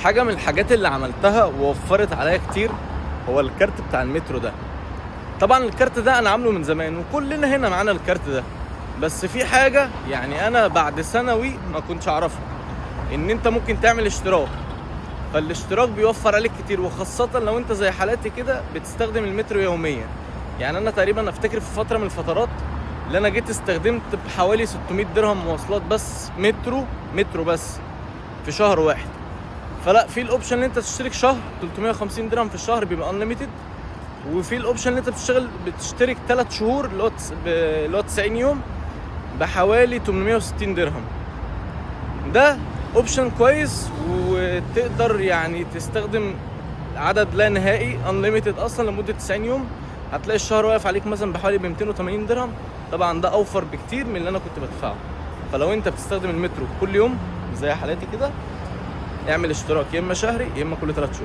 حاجة من الحاجات اللي عملتها ووفرت عليا كتير هو الكارت بتاع المترو ده. طبعا الكارت ده انا عامله من زمان وكلنا هنا معانا الكارت ده، بس في حاجة يعني انا بعد ثانوي ما كنتش اعرفها، ان انت ممكن تعمل اشتراك. فالاشتراك بيوفر عليك كتير، وخاصة لو انت زي حالاتي كده بتستخدم المترو يوميا. يعني انا تقريبا افتكر في فترة من الفترات اللي انا جيت استخدمت بحوالي 600 درهم مواصلات بس مترو بس في شهر واحد. فلا، في الاوبشن ان انت تشترك شهر 350 درهم في الشهر بيبقى انليميتد، وفي الاوبشن ان انت بتشترك 3 شهور اللي هو 90 يوم بحوالي 860 درهم. ده اوبشن كويس، وتقدر يعني تستخدم عدد لا نهائي انليميتد اصلا لمده 90 يوم. هتلاقي الشهر واقف عليك مثلا بحوالي ب 280 درهم. طبعا ده اوفر بكتير من اللي انا كنت بدفعه. فلو انت بتستخدم المترو كل يوم زي حالاتي كده، اعمل اشتراك يا اما شهري يا اما كل 3 شهور.